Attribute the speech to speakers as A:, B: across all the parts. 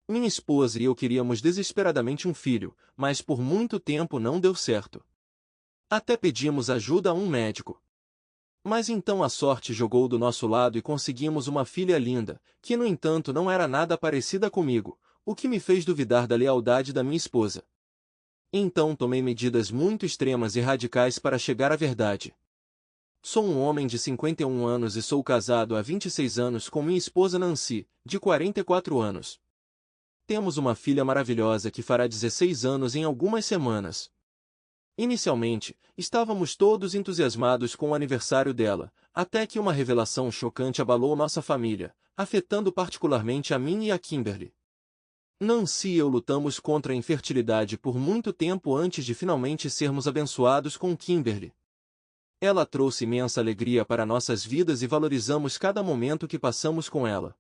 A: Minha esposa e eu queríamos desesperadamente um filho, mas por muito tempo não deu certo. Até pedimos ajuda a um médico. Mas então a sorte jogou do nosso lado e conseguimos uma filha linda, que no entanto não era nada parecida comigo, o que me fez duvidar da lealdade da minha esposa. Então tomei medidas muito extremas e radicais para chegar à verdade. Sou um homem de 51 anos e sou casado há 26 anos com minha esposa Nancy, de 44 anos. Temos uma filha maravilhosa que fará 16 anos em algumas semanas. Inicialmente, estávamos todos entusiasmados com o aniversário dela, até que uma revelação chocante abalou nossa família, afetando particularmente a mim e a Kimberly. Nancy e eu lutamos contra a infertilidade por muito tempo antes de finalmente sermos abençoados com Kimberly. Ela trouxe imensa alegria para nossas vidas e valorizamos cada momento que passamos com ela.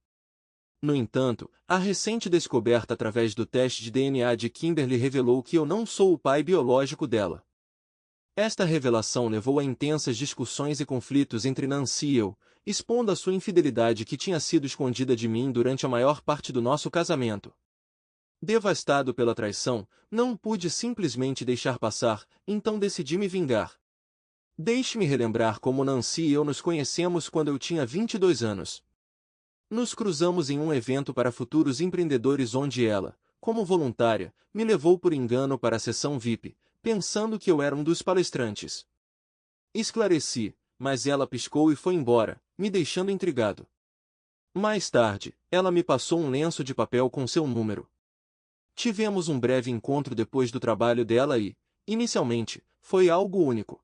A: No entanto, a recente descoberta através do teste de DNA de Kimberly revelou que eu não sou o pai biológico dela. Esta revelação levou a intensas discussões e conflitos entre Nancy e eu, expondo a sua infidelidade que tinha sido escondida de mim durante a maior parte do nosso casamento. Devastado pela traição, não pude simplesmente deixar passar, então decidi me vingar. Deixe-me relembrar como Nancy e eu nos conhecemos quando eu tinha 22 anos. Nos cruzamos em um evento para futuros empreendedores onde ela, como voluntária, me levou por engano para a sessão VIP, pensando que eu era um dos palestrantes. Esclareci, mas ela piscou e foi embora, me deixando intrigado. Mais tarde, ela me passou um lenço de papel com seu número. Tivemos um breve encontro depois do trabalho dela e, inicialmente, foi algo único.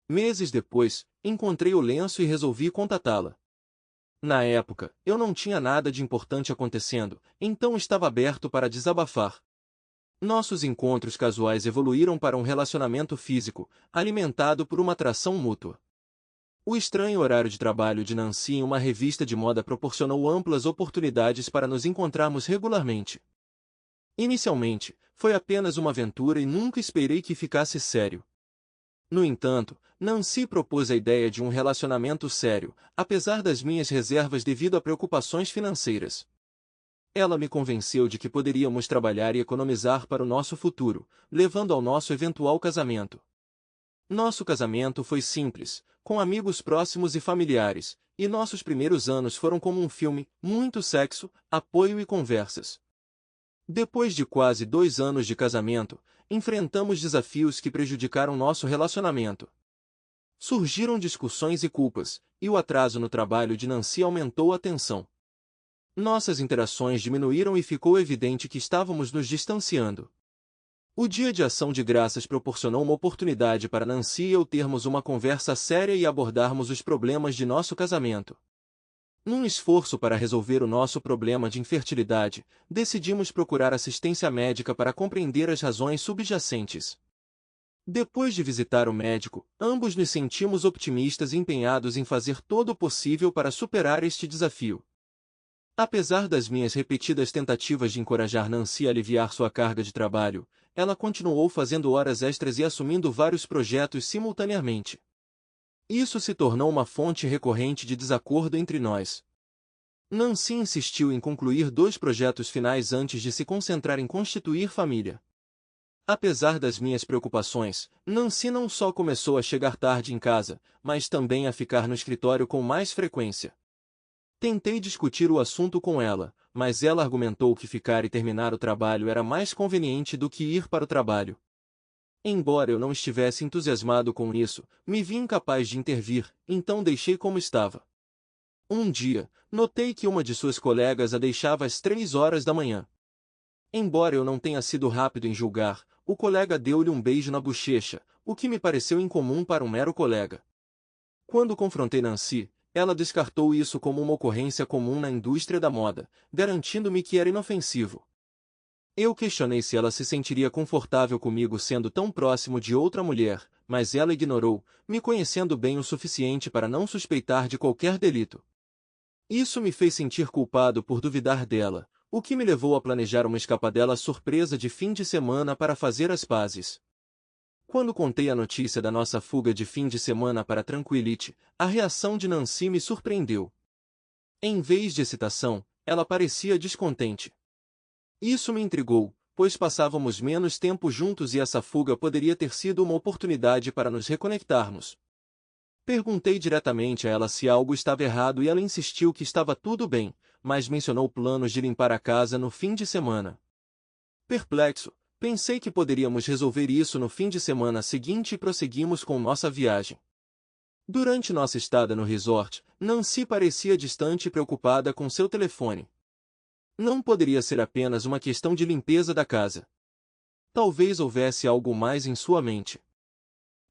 A: Meses depois, encontrei o lenço e resolvi contatá-la. Na época, eu não tinha nada de importante acontecendo, então estava aberto para desabafar. Nossos encontros casuais evoluíram para um relacionamento físico, alimentado por uma atração mútua. O estranho horário de trabalho de Nancy em uma revista de moda proporcionou amplas oportunidades para nos encontrarmos regularmente. Inicialmente, foi apenas uma aventura e nunca esperei que ficasse sério. No entanto, Nancy propôs a ideia de um relacionamento sério, apesar das minhas reservas devido a preocupações financeiras. Ela me convenceu de que poderíamos trabalhar e economizar para o nosso futuro, levando ao nosso eventual casamento. Nosso casamento foi simples, com amigos próximos e familiares, e nossos primeiros anos foram como um filme, muito sexo, apoio e conversas. Depois de quase 2 anos de casamento, enfrentamos desafios que prejudicaram nosso relacionamento. Surgiram discussões e culpas, e o atraso no trabalho de Nancy aumentou a tensão. Nossas interações diminuíram e ficou evidente que estávamos nos distanciando. O Dia de Ação de Graças proporcionou uma oportunidade para Nancy e eu termos uma conversa séria e abordarmos os problemas de nosso casamento. Num esforço para resolver o nosso problema de infertilidade, decidimos procurar assistência médica para compreender as razões subjacentes. Depois de visitar o médico, ambos nos sentimos otimistas e empenhados em fazer todo o possível para superar este desafio. Apesar das minhas repetidas tentativas de encorajar Nancy a aliviar sua carga de trabalho, ela continuou fazendo horas extras e assumindo vários projetos simultaneamente. Isso se tornou uma fonte recorrente de desacordo entre nós. Nancy insistiu em concluir 2 projetos finais antes de se concentrar em constituir família. Apesar das minhas preocupações, Nancy não só começou a chegar tarde em casa, mas também a ficar no escritório com mais frequência. Tentei discutir o assunto com ela, mas ela argumentou que ficar e terminar o trabalho era mais conveniente do que ir para o trabalho. Embora eu não estivesse entusiasmado com isso, me vi incapaz de intervir, então deixei como estava. Um dia, notei que uma de suas colegas a deixava às 3 horas da manhã. Embora eu não tenha sido rápido em julgar, o colega deu-lhe um beijo na bochecha, o que me pareceu incomum para um mero colega. Quando confrontei Nancy, ela descartou isso como uma ocorrência comum na indústria da moda, garantindo-me que era inofensivo. Eu questionei se ela se sentiria confortável comigo sendo tão próximo de outra mulher, mas ela ignorou, me conhecendo bem o suficiente para não suspeitar de qualquer delito. Isso me fez sentir culpado por duvidar dela, o que me levou a planejar uma escapadela surpresa de fim de semana para fazer as pazes. Quando contei a notícia da nossa fuga de fim de semana para Tranquility, a reação de Nancy me surpreendeu. Em vez de excitação, ela parecia descontente. Isso me intrigou, pois passávamos menos tempo juntos e essa fuga poderia ter sido uma oportunidade para nos reconectarmos. Perguntei diretamente a ela se algo estava errado e ela insistiu que estava tudo bem, mas mencionou planos de limpar a casa no fim de semana. Perplexo, pensei que poderíamos resolver isso no fim de semana seguinte e prosseguimos com nossa viagem. Durante nossa estada no resort, Nancy parecia distante e preocupada com seu telefone. Não poderia ser apenas uma questão de limpeza da casa. Talvez houvesse algo mais em sua mente.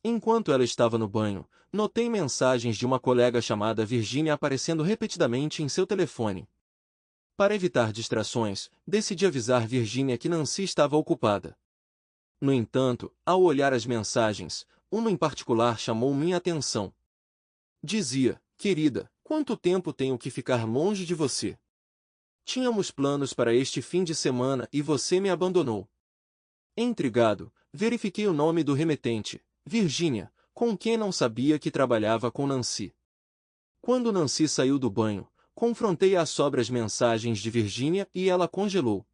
A: Enquanto ela estava no banho, notei mensagens de uma colega chamada Virginia aparecendo repetidamente em seu telefone. Para evitar distrações, decidi avisar Virginia que Nancy estava ocupada. No entanto, ao olhar as mensagens, uma em particular chamou minha atenção. Dizia: querida, quanto tempo tenho que ficar longe de você? Tínhamos planos para este fim de semana e você me abandonou. Intrigado, verifiquei o nome do remetente, Virginia, com quem não sabia que trabalhava com Nancy. Quando Nancy saiu do banho, confrontei-a sobre as mensagens de Virginia e ela congelou.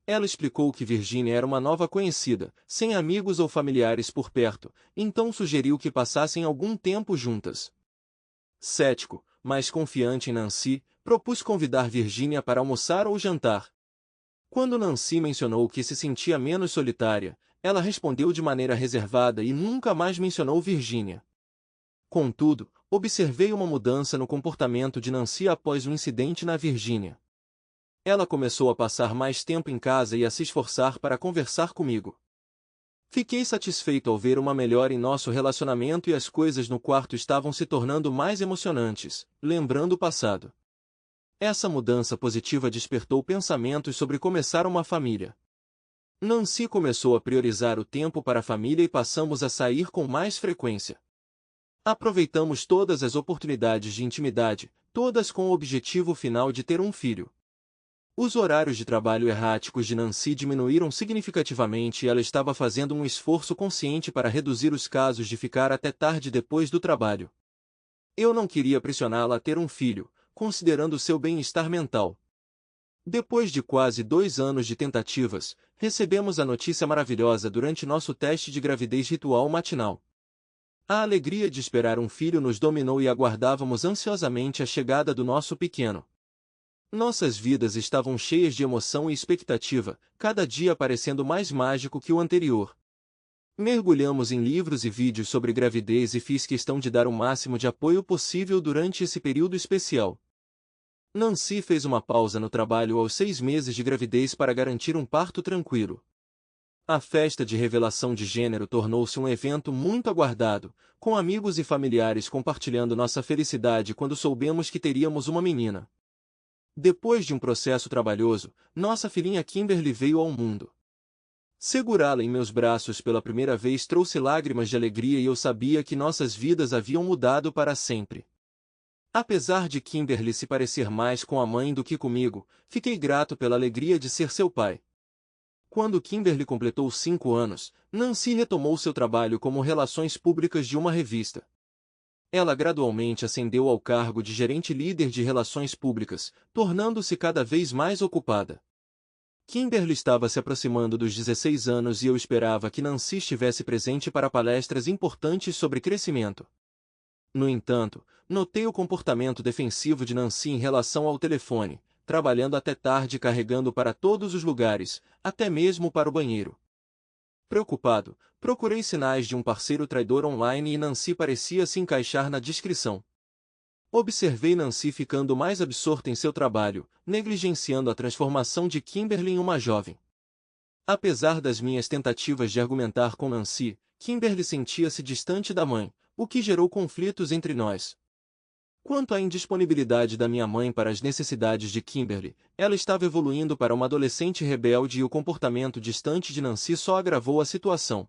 A: Ela explicou que Virginia era uma nova conhecida, sem amigos ou familiares por perto, então sugeriu que passassem algum tempo juntas. Cético, mas confiante em Nancy, propus convidar Virginia para almoçar ou jantar. Quando Nancy mencionou que se sentia menos solitária, ela respondeu de maneira reservada e nunca mais mencionou Virginia. Contudo, observei uma mudança no comportamento de Nancy após o incidente na Virgínia. Ela começou a passar mais tempo em casa e a se esforçar para conversar comigo. Fiquei satisfeito ao ver uma melhora em nosso relacionamento e as coisas no quarto estavam se tornando mais emocionantes, lembrando o passado. Essa mudança positiva despertou pensamentos sobre começar uma família. Nancy começou a priorizar o tempo para a família e passamos a sair com mais frequência. Aproveitamos todas as oportunidades de intimidade, todas com o objetivo final de ter um filho. Os horários de trabalho erráticos de Nancy diminuíram significativamente e ela estava fazendo um esforço consciente para reduzir os casos de ficar até tarde depois do trabalho. Eu não queria pressioná-la a ter um filho, considerando seu bem-estar mental. Depois de quase 2 anos de tentativas, recebemos a notícia maravilhosa durante nosso teste de gravidez ritual matinal. A alegria de esperar um filho nos dominou e aguardávamos ansiosamente a chegada do nosso pequeno. Nossas vidas estavam cheias de emoção e expectativa, cada dia parecendo mais mágico que o anterior. Mergulhamos em livros e vídeos sobre gravidez e fiz questão de dar o máximo de apoio possível durante esse período especial. Nancy fez uma pausa no trabalho aos 6 meses de gravidez para garantir um parto tranquilo. A festa de revelação de gênero tornou-se um evento muito aguardado, com amigos e familiares compartilhando nossa felicidade quando soubemos que teríamos uma menina. Depois de um processo trabalhoso, nossa filhinha Kimberly veio ao mundo. Segurá-la em meus braços pela primeira vez trouxe lágrimas de alegria e eu sabia que nossas vidas haviam mudado para sempre. Apesar de Kimberly se parecer mais com a mãe do que comigo, fiquei grato pela alegria de ser seu pai. Quando Kimberly completou 5 anos, Nancy retomou seu trabalho como relações públicas de uma revista. Ela gradualmente ascendeu ao cargo de gerente líder de relações públicas, tornando-se cada vez mais ocupada. Kimberly estava se aproximando dos 16 anos e eu esperava que Nancy estivesse presente para palestras importantes sobre crescimento. No entanto, notei o comportamento defensivo de Nancy em relação ao telefone, trabalhando até tarde carregando para todos os lugares, até mesmo para o banheiro. Preocupado, procurei sinais de um parceiro traidor online e Nancy parecia se encaixar na descrição. Observei Nancy ficando mais absorta em seu trabalho, negligenciando a transformação de Kimberly em uma jovem. Apesar das minhas tentativas de argumentar com Nancy, Kimberly sentia-se distante da mãe, o que gerou conflitos entre nós. Quanto à indisponibilidade da minha mãe para as necessidades de Kimberly, ela estava evoluindo para uma adolescente rebelde e o comportamento distante de Nancy só agravou a situação.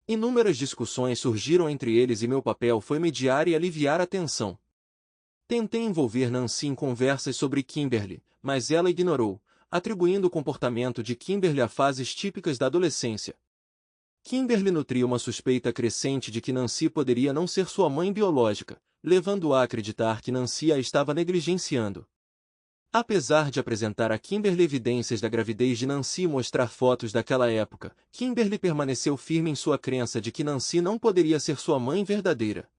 A: Inúmeras discussões surgiram entre eles e meu papel foi mediar e aliviar a tensão. Tentei envolver Nancy em conversas sobre Kimberly, mas ela ignorou, atribuindo o comportamento de Kimberly a fases típicas da adolescência. Kimberly nutria uma suspeita crescente de que Nancy poderia não ser sua mãe biológica, levando-a a acreditar que Nancy a estava negligenciando. Apesar de apresentar a Kimberly evidências da gravidez de Nancy e mostrar fotos daquela época, Kimberly permaneceu firme em sua crença de que Nancy não poderia ser sua mãe verdadeira.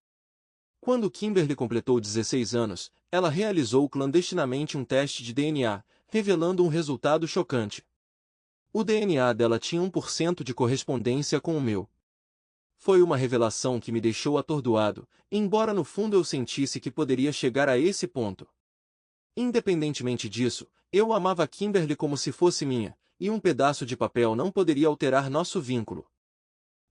A: Quando Kimberly completou 16 anos, ela realizou clandestinamente um teste de DNA, revelando um resultado chocante. O DNA dela tinha 1% de correspondência com o meu. Foi uma revelação que me deixou atordoado, embora no fundo eu sentisse que poderia chegar a esse ponto. Independentemente disso, eu amava Kimberly como se fosse minha, e um pedaço de papel não poderia alterar nosso vínculo.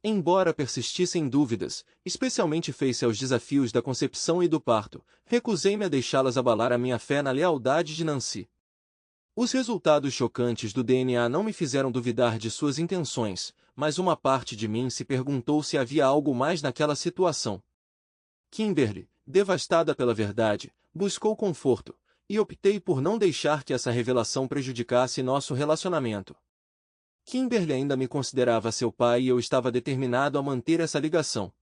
A: Embora persistissem dúvidas, especialmente face aos desafios da concepção e do parto, recusei-me a deixá-las abalar a minha fé na lealdade de Nancy. Os resultados chocantes do DNA não me fizeram duvidar de suas intenções, mas uma parte de mim se perguntou se havia algo mais naquela situação. Kimberly, devastada pela verdade, buscou conforto, e optei por não deixar que essa revelação prejudicasse nosso relacionamento. Kimberly ainda me considerava seu pai e eu estava determinado a manter essa ligação.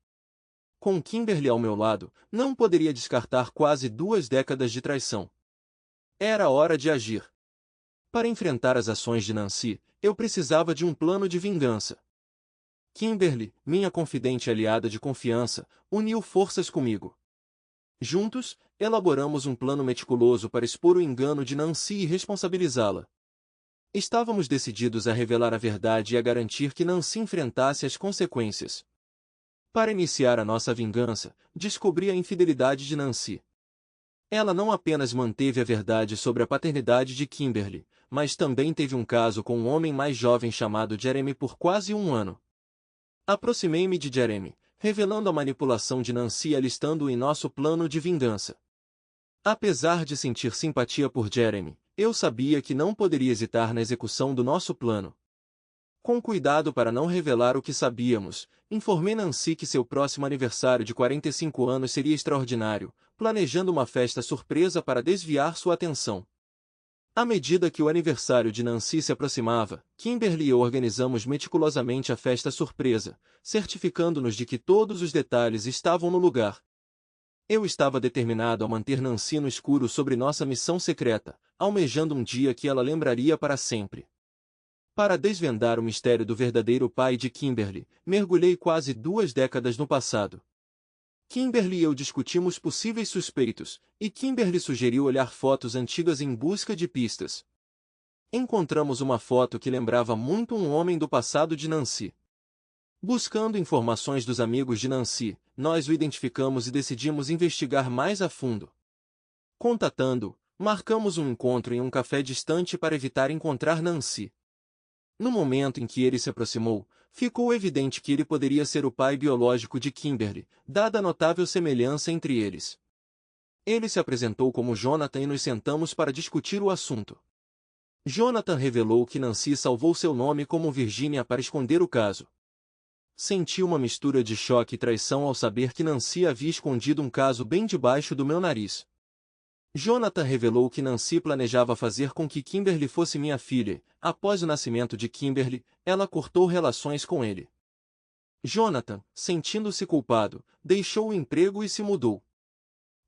A: Com Kimberly ao meu lado, não poderia descartar quase 2 décadas de traição. Era hora de agir. Para enfrentar as ações de Nancy, eu precisava de um plano de vingança. Kimberly, minha confidente e aliada de confiança, uniu forças comigo. Juntos, elaboramos um plano meticuloso para expor o engano de Nancy e responsabilizá-la. Estávamos decididos a revelar a verdade e a garantir que Nancy enfrentasse as consequências. Para iniciar a nossa vingança, descobri a infidelidade de Nancy. Ela não apenas manteve a verdade sobre a paternidade de Kimberly, mas também teve um caso com um homem mais jovem chamado Jeremy por quase 1 ano. Aproximei-me de Jeremy, revelando a manipulação de Nancy e alistando-o em nosso plano de vingança. Apesar de sentir simpatia por Jeremy, eu sabia que não poderia hesitar na execução do nosso plano. Com cuidado para não revelar o que sabíamos, informei Nancy que seu próximo aniversário de 45 anos seria extraordinário, planejando uma festa surpresa para desviar sua atenção. À medida que o aniversário de Nancy se aproximava, Kimberly e eu organizamos meticulosamente a festa surpresa, certificando-nos de que todos os detalhes estavam no lugar. Eu estava determinado a manter Nancy no escuro sobre nossa missão secreta, almejando um dia que ela lembraria para sempre. Para desvendar o mistério do verdadeiro pai de Kimberly, mergulhei quase 2 décadas no passado. Kimberly e eu discutimos possíveis suspeitos, e Kimberly sugeriu olhar fotos antigas em busca de pistas. Encontramos uma foto que lembrava muito um homem do passado de Nancy. Buscando informações dos amigos de Nancy, nós o identificamos e decidimos investigar mais a fundo. Contatando-o, marcamos um encontro em um café distante para evitar encontrar Nancy. No momento em que ele se aproximou, ficou evidente que ele poderia ser o pai biológico de Kimberly, dada a notável semelhança entre eles. Ele se apresentou como Jonathan e nos sentamos para discutir o assunto. Jonathan revelou que Nancy salvou seu nome como Virginia para esconder o caso. Senti uma mistura de choque e traição ao saber que Nancy havia escondido um caso bem debaixo do meu nariz. Jonathan revelou que Nancy planejava fazer com que Kimberly fosse minha filha. Após o nascimento de Kimberly, ela cortou relações com ele. Jonathan, sentindo-se culpado, deixou o emprego e se mudou.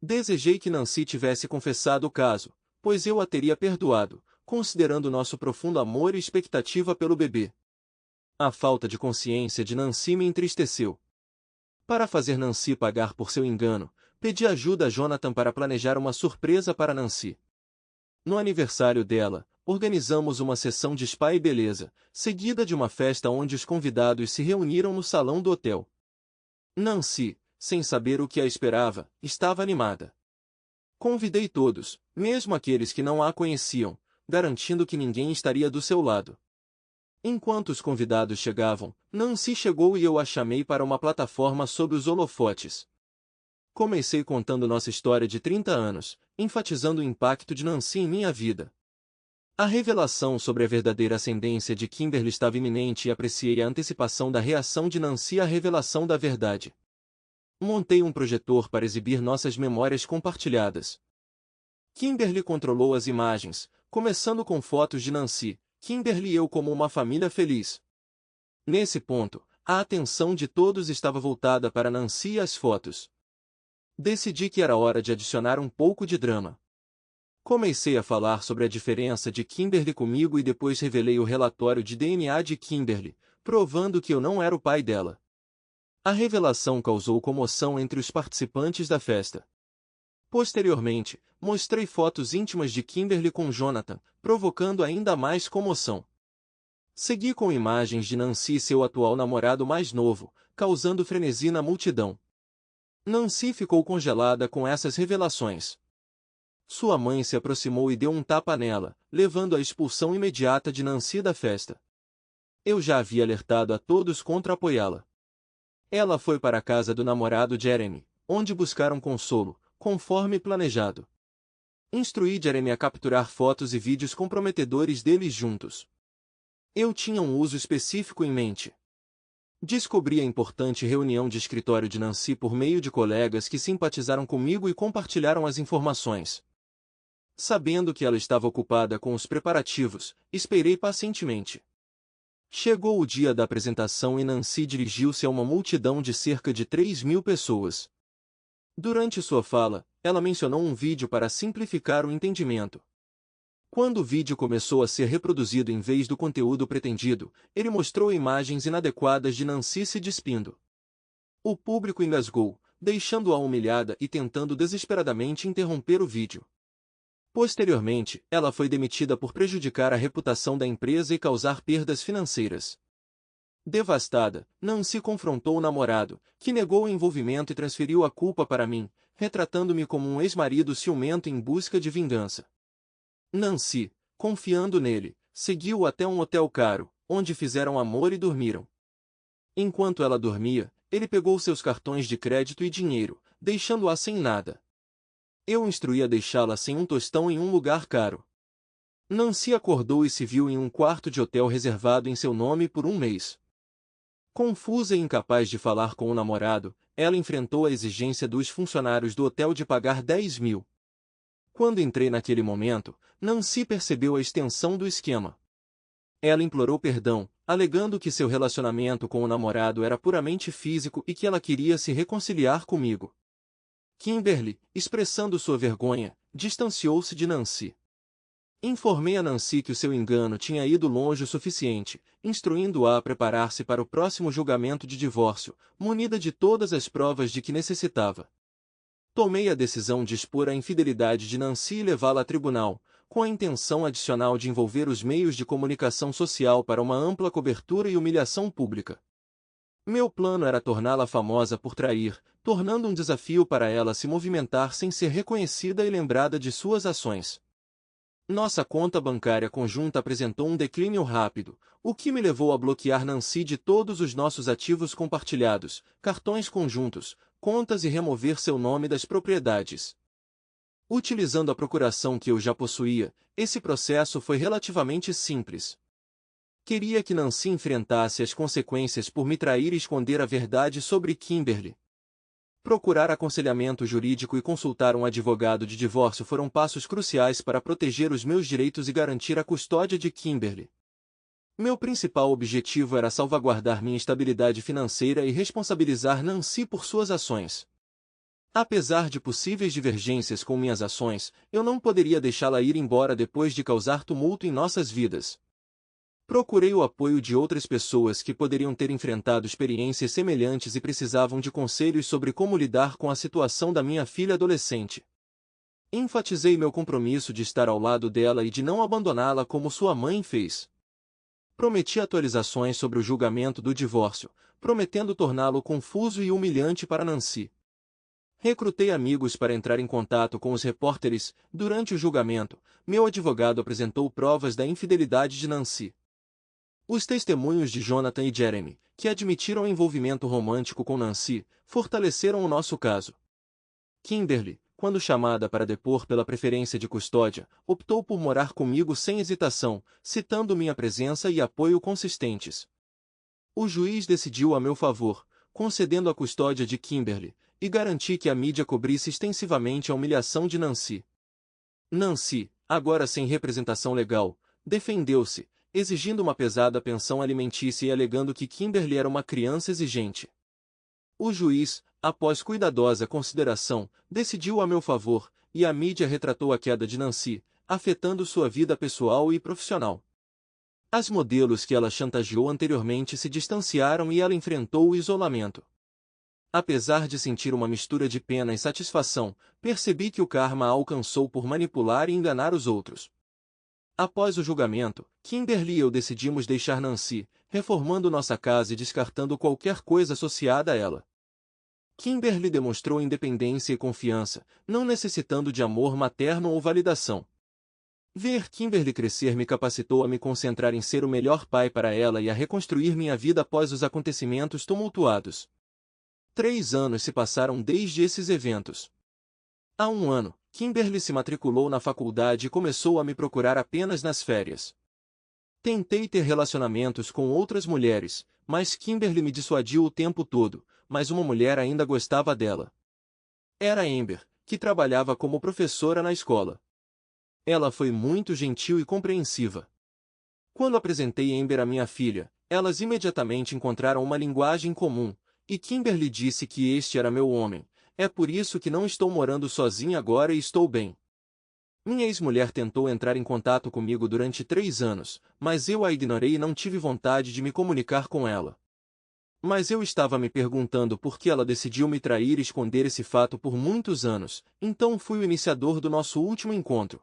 A: Desejei que Nancy tivesse confessado o caso, pois eu a teria perdoado, considerando nosso profundo amor e expectativa pelo bebê. A falta de consciência de Nancy me entristeceu. Para fazer Nancy pagar por seu engano, pedi ajuda a Jonathan para planejar uma surpresa para Nancy. No aniversário dela, organizamos uma sessão de spa e beleza, seguida de uma festa onde os convidados se reuniram no salão do hotel. Nancy, sem saber o que a esperava, estava animada. Convidei todos, mesmo aqueles que não a conheciam, garantindo que ninguém estaria do seu lado. Enquanto os convidados chegavam, Nancy chegou e eu a chamei para uma plataforma sob os holofotes. Comecei contando nossa história de 30 anos, enfatizando o impacto de Nancy em minha vida. A revelação sobre a verdadeira ascendência de Kimberly estava iminente e apreciei a antecipação da reação de Nancy à revelação da verdade. Montei um projetor para exibir nossas memórias compartilhadas. Kimberly controlou as imagens, começando com fotos de Nancy, Kimberly e eu como uma família feliz. Nesse ponto, a atenção de todos estava voltada para Nancy e as fotos. Decidi que era hora de adicionar um pouco de drama. Comecei a falar sobre a diferença de Kimberly comigo e depois revelei o relatório de DNA de Kimberly, provando que eu não era o pai dela. A revelação causou comoção entre os participantes da festa. Posteriormente, mostrei fotos íntimas de Kimberly com Jonathan, provocando ainda mais comoção. Segui com imagens de Nancy e seu atual namorado mais novo, causando frenesi na multidão. Nancy ficou congelada com essas revelações. Sua mãe se aproximou e deu um tapa nela, levando à expulsão imediata de Nancy da festa. Eu já havia alertado a todos contra apoiá-la. Ela foi para a casa do namorado Jeremy, onde buscaram consolo, conforme planejado. Instruí Jeremy a capturar fotos e vídeos comprometedores deles juntos. Eu tinha um uso específico em mente. Descobri a importante reunião de escritório de Nancy por meio de colegas que simpatizaram comigo e compartilharam as informações. Sabendo que ela estava ocupada com os preparativos, esperei pacientemente. Chegou o dia da apresentação e Nancy dirigiu-se a uma multidão de cerca de 3.000 pessoas. Durante sua fala, ela mencionou um vídeo para simplificar o entendimento. Quando o vídeo começou a ser reproduzido em vez do conteúdo pretendido, ele mostrou imagens inadequadas de Nancy se despindo. O público engasgou, deixando-a humilhada e tentando desesperadamente interromper o vídeo. Posteriormente, ela foi demitida por prejudicar a reputação da empresa e causar perdas financeiras. Devastada, Nancy confrontou o namorado, que negou o envolvimento e transferiu a culpa para mim, retratando-me como um ex-marido ciumento em busca de vingança. Nancy, confiando nele, seguiu-o até um hotel caro, onde fizeram amor e dormiram. Enquanto ela dormia, ele pegou seus cartões de crédito e dinheiro, deixando-a sem nada. Eu instruí a deixá-la sem um tostão em um lugar caro. Nancy acordou e se viu em um quarto de hotel reservado em seu nome por um mês. Confusa e incapaz de falar com o namorado, ela enfrentou a exigência dos funcionários do hotel de pagar 10.000. Quando entrei naquele momento, Nancy percebeu a extensão do esquema. Ela implorou perdão, alegando que seu relacionamento com o namorado era puramente físico e que ela queria se reconciliar comigo. Kimberly, expressando sua vergonha, distanciou-se de Nancy. Informei a Nancy que o seu engano tinha ido longe o suficiente, instruindo-a a preparar-se para o próximo julgamento de divórcio, munida de todas as provas de que necessitava. Tomei a decisão de expor a infidelidade de Nancy e levá-la a tribunal, com a intenção adicional de envolver os meios de comunicação social para uma ampla cobertura e humilhação pública. Meu plano era torná-la famosa por trair, tornando um desafio para ela se movimentar sem ser reconhecida e lembrada de suas ações. Nossa conta bancária conjunta apresentou um declínio rápido, o que me levou a bloquear Nancy de todos os nossos ativos compartilhados, cartões conjuntos, contas e remover seu nome das propriedades. Utilizando a procuração que eu já possuía, esse processo foi relativamente simples. Queria que Nancy enfrentasse as consequências por me trair e esconder a verdade sobre Kimberly. Procurar aconselhamento jurídico e consultar um advogado de divórcio foram passos cruciais para proteger os meus direitos e garantir a custódia de Kimberly. Meu principal objetivo era salvaguardar minha estabilidade financeira e responsabilizar Nancy por suas ações. Apesar de possíveis divergências com minhas ações, eu não poderia deixá-la ir embora depois de causar tumulto em nossas vidas. Procurei o apoio de outras pessoas que poderiam ter enfrentado experiências semelhantes e precisavam de conselhos sobre como lidar com a situação da minha filha adolescente. Enfatizei meu compromisso de estar ao lado dela e de não abandoná-la como sua mãe fez. Prometi atualizações sobre o julgamento do divórcio, prometendo torná-lo confuso e humilhante para Nancy. Recrutei amigos para entrar em contato com os repórteres. Durante o julgamento, meu advogado apresentou provas da infidelidade de Nancy. Os testemunhos de Jonathan e Jeremy, que admitiram envolvimento romântico com Nancy, fortaleceram o nosso caso. Kimberly, quando chamada para depor pela preferência de custódia, optou por morar comigo sem hesitação, citando minha presença e apoio consistentes. O juiz decidiu a meu favor, concedendo a custódia de Kimberly, e garanti que a mídia cobrisse extensivamente a humilhação de Nancy. Nancy, agora sem representação legal, defendeu-se, exigindo uma pesada pensão alimentícia e alegando que Kimberly era uma criança exigente. O juiz, após cuidadosa consideração, decidiu a meu favor, e a mídia retratou a queda de Nancy, afetando sua vida pessoal e profissional. As modelos que ela chantageou anteriormente se distanciaram e ela enfrentou o isolamento. Apesar de sentir uma mistura de pena e satisfação, percebi que o karma a alcançou por manipular e enganar os outros. Após o julgamento, Kimberly e eu decidimos deixar Nancy, reformando nossa casa e descartando qualquer coisa associada a ela. Kimberly demonstrou independência e confiança, não necessitando de amor materno ou validação. Ver Kimberly crescer me capacitou a me concentrar em ser o melhor pai para ela e a reconstruir minha vida após os acontecimentos tumultuados. 3 anos se passaram desde esses eventos. Há 1 ano, Kimberly se matriculou na faculdade e começou a me procurar apenas nas férias. Tentei ter relacionamentos com outras mulheres, mas Kimberly me dissuadiu o tempo todo, mas uma mulher ainda gostava dela. Era Amber, que trabalhava como professora na escola. Ela foi muito gentil e compreensiva. Quando apresentei Amber à minha filha, elas imediatamente encontraram uma linguagem comum, e Kimberly disse que este era meu homem. É por isso que não estou morando sozinha agora e estou bem. Minha ex-mulher tentou entrar em contato comigo durante 3 anos, mas eu a ignorei e não tive vontade de me comunicar com ela. Mas eu estava me perguntando por que ela decidiu me trair e esconder esse fato por muitos anos, então fui o iniciador do nosso último encontro.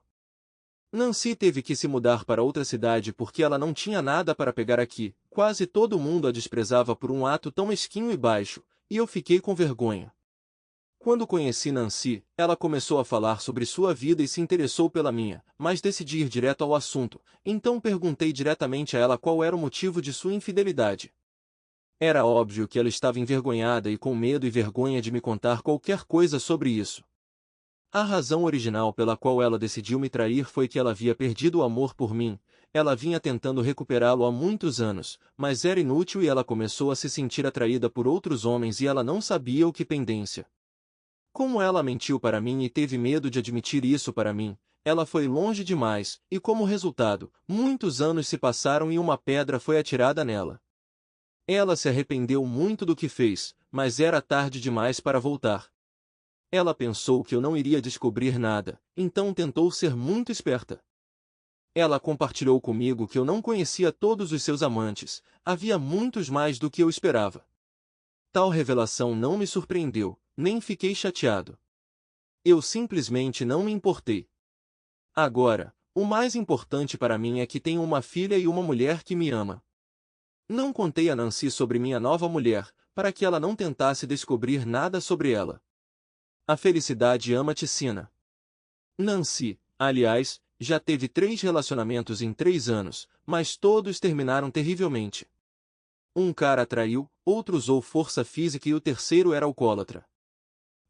A: Nancy teve que se mudar para outra cidade porque ela não tinha nada para pegar aqui, quase todo mundo a desprezava por um ato tão mesquinho e baixo, e eu fiquei com vergonha. Quando conheci Nancy, ela começou a falar sobre sua vida e se interessou pela minha, mas decidi ir direto ao assunto, então perguntei diretamente a ela qual era o motivo de sua infidelidade. Era óbvio que ela estava envergonhada e com medo e vergonha de me contar qualquer coisa sobre isso. A razão original pela qual ela decidiu me trair foi que ela havia perdido o amor por mim. Ela vinha tentando recuperá-lo há muitos anos, mas era inútil e ela começou a se sentir atraída por outros homens e ela não sabia o que pendência. Como ela mentiu para mim e teve medo de admitir isso para mim, ela foi longe demais, e como resultado, muitos anos se passaram e uma pedra foi atirada nela. Ela se arrependeu muito do que fez, mas era tarde demais para voltar. Ela pensou que eu não iria descobrir nada, então tentou ser muito esperta. Ela compartilhou comigo que eu não conhecia todos os seus amantes, havia muitos mais do que eu esperava. Tal revelação não me surpreendeu, nem fiquei chateado. Eu simplesmente não me importei. Agora, o mais importante para mim é que tenho uma filha e uma mulher que me ama. Não contei a Nancy sobre minha nova mulher, para que ela não tentasse descobrir nada sobre ela. A felicidade ama-te, Sina. Nancy, aliás, já teve 3 relacionamentos em 3 anos, mas todos terminaram terrivelmente. Um cara traiu, outro usou força física e o terceiro era alcoólatra.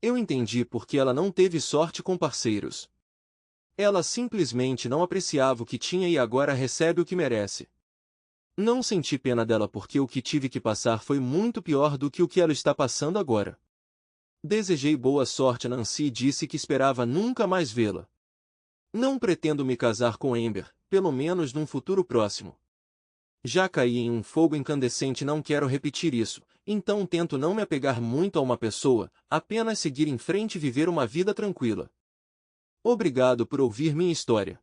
A: Eu entendi porque ela não teve sorte com parceiros. Ela simplesmente não apreciava o que tinha e agora recebe o que merece. Não senti pena dela porque o que tive que passar foi muito pior do que o que ela está passando agora. Desejei boa sorte a Nancy e disse que esperava nunca mais vê-la. Não pretendo me casar com Amber, pelo menos num futuro próximo. Já caí em um fogo incandescente e não quero repetir isso, então tento não me apegar muito a uma pessoa, apenas seguir em frente e viver uma vida tranquila. Obrigado por ouvir minha história.